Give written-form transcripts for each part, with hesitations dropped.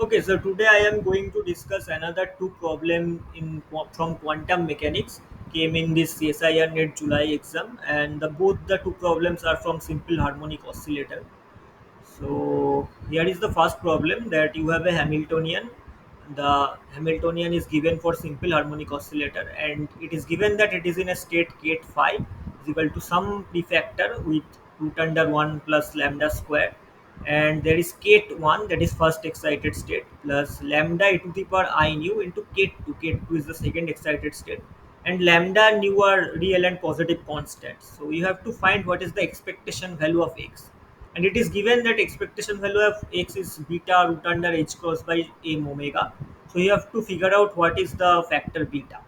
Okay, so today I am going to discuss another two problem from quantum mechanics came in this CSIR net July exam, and both the two problems are from simple harmonic oscillator. So here is the first problem that you have a Hamiltonian. The Hamiltonian is given for simple harmonic oscillator, and it is given that it is in a state Kate phi is equal to some prefactor with root under 1 plus lambda square, and there is Kate 1, that is first excited state, plus lambda e to the power I nu into Kate 2. Kate 2 is the second excited state, and lambda nu are real and positive constants. So you have to find what is the expectation value of x, and it is given that expectation value of x is beta root under h cross by m omega. So you have to figure out what is the factor beta.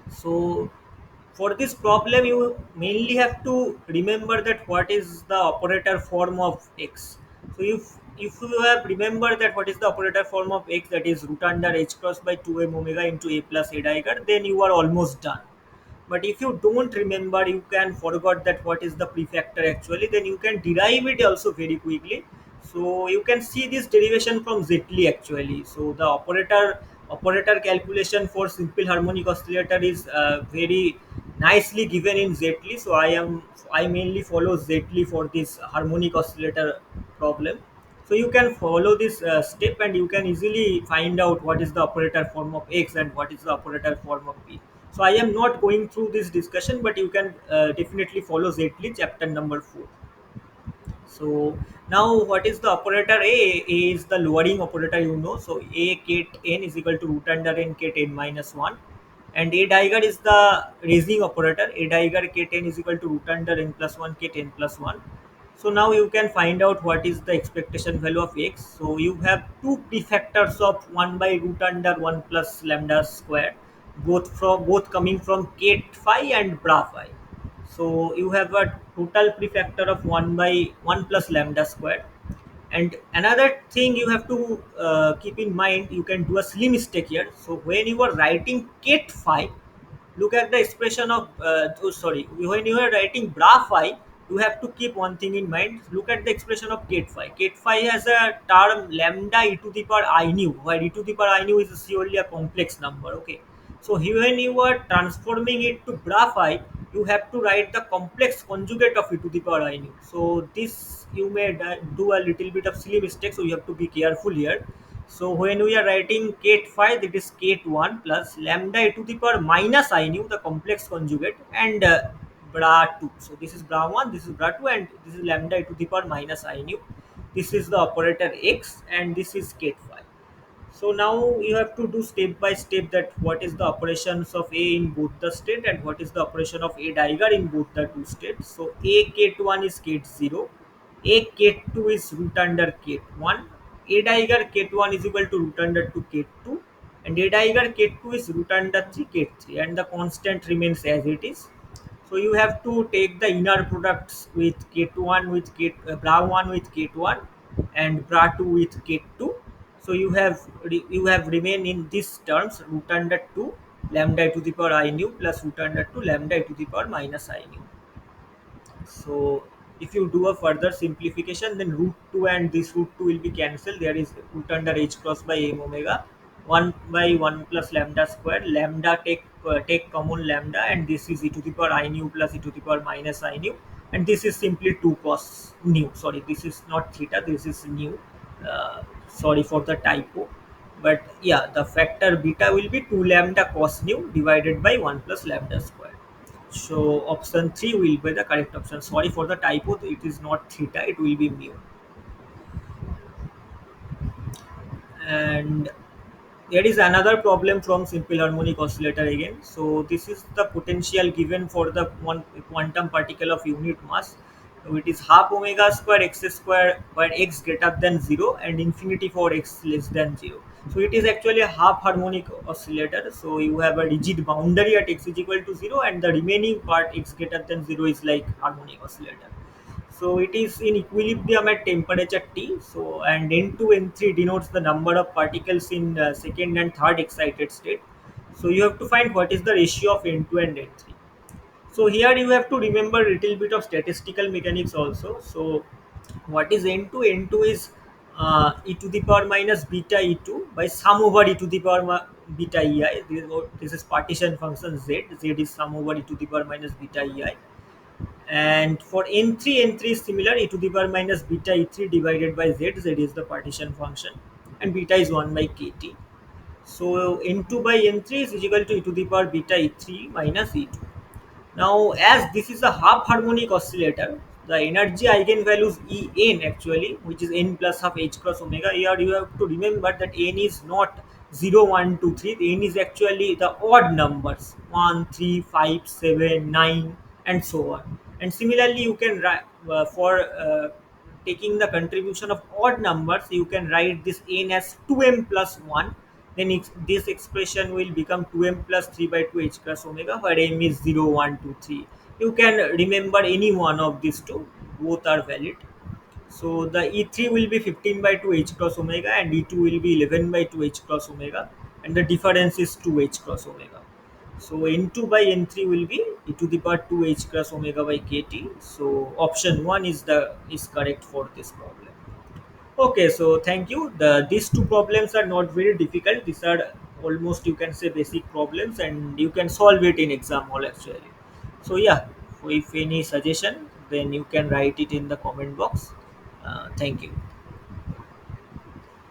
So for this problem you mainly have to remember that what is the operator form of x. So if you have remember that what is the operator form of x, that is root under h cross by 2m omega into a plus a dagger, then you are almost done. But if you don't remember, you can forget that what is the prefactor actually, then you can derive it also very quickly. So you can see this derivation from Zetli actually. So the operator calculation for simple harmonic oscillator is very nicely given in Zetli. So I mainly follow Zetli for this harmonic oscillator problem. So you can follow this step and you can easily find out what is the operator form of x and what is the operator form of p. So I am not going through this discussion, but you can definitely follow Zetli chapter number 4. So now what is the operator A? A is the lowering operator, you know. So A ket n is equal to root under n ket n minus 1. And A dagger is the raising operator. A dagger ket n is equal to root under n plus 1 ket n plus 1. So now you can find out what is the expectation value of x. So you have two prefactors of 1 by root under 1 plus lambda square, both coming from ket phi and bra phi. So you have a total prefactor of 1 by 1 plus lambda square. And another thing you have to keep in mind, you can do a silly mistake here. So when you are writing ket phi, look at the expression of when you are writing bra phi, you have to keep one thing in mind. Look at the expression of ket phi. Ket phi has a term lambda e to the power I nu, where e to the power I nu is surely a complex number. Okay, so here when you are transforming it to bra phi, you have to write the complex conjugate of e to the power I nu. So this you may do a little bit of silly mistake, so you have to be careful here. So when we are writing ket phi, that is ket 1 plus lambda e to the power minus I nu, the complex conjugate, and bra 2. So this is bra 1, this is bra 2, and this is lambda e to the power minus I nu. This is the operator x, and this is ket phi. So now you have to do step by step that what is the operations of A in both the state and what is the operation of A dagger in both the two states. So A ket 1 is ket 0, A ket 2 is root under ket 1, A dagger ket 1 is equal to root under 2 ket 2, and A dagger ket 2 is root under 3 ket 3, and the constant remains as it is. So you have to take the inner products with ket 1 with bra 1 with ket 1 and bra 2 with ket 2. So you have remain in these terms root under 2 lambda to the power I nu plus root under 2 lambda to the power minus I nu. So if you do a further simplification, then root 2 and this root 2 will be cancelled. There is root under h cross by m omega 1 by 1 plus lambda square. Lambda take common lambda, and this is e to the power I nu plus e to the power minus I nu, and this is simply 2 cos nu. Sorry, this is not theta, this is nu. Sorry for the typo. But yeah, the factor beta will be 2 lambda cos nu divided by 1 plus lambda square. So option 3 will be the correct option. Sorry for the typo. It is not theta. It will be mu. And there is another problem from simple harmonic oscillator again. So this is the potential given for the one quantum particle of unit mass. So it is half omega square x square where x greater than 0 and infinity for x less than 0. So it is actually a half harmonic oscillator. So you have a rigid boundary at x is equal to 0, and the remaining part x greater than 0 is like harmonic oscillator. So it is in equilibrium at temperature T. So and N2 N3 denotes the number of particles in second and third excited state. So you have to find what is the ratio of N2 and N3. So here you have to remember a little bit of statistical mechanics also. So what is N2? N2 is e to the power minus beta e2 by sum over e to the power beta ei. This is partition function z. Z is sum over e to the power minus beta ei. And for n3, n3 is similar, e to the power minus beta e3 divided by z. Z is the partition function, and beta is 1 by kt. So n2 by n3 is equal to e to the power beta e3 minus e2. Now, as this is a half harmonic oscillator, the energy eigenvalues En actually, which is n plus half h cross omega. Here you have to remember that n is not 0, 1, 2, 3. N is actually the odd numbers 1, 3, 5, 7, 9, and so on. And similarly, you can write for taking the contribution of odd numbers, you can write this n as 2m plus 1. Then this expression will become 2m plus 3 by 2 h cross omega, where m is 0, 1, 2, 3. You can remember any one of these two, both are valid. So the E3 will be 15 by 2 h cross omega, and E2 will be 11 by 2 h cross omega, and the difference is 2 h cross omega. So N2 by N3 will be e to the power 2 h cross omega by kt. So option 1 is correct for this problem. Okay, so thank you. These two problems are not very difficult. These are almost, you can say, basic problems, and you can solve it in exam hall actually. So yeah, if any suggestion, then you can write it in the comment box. Thank you.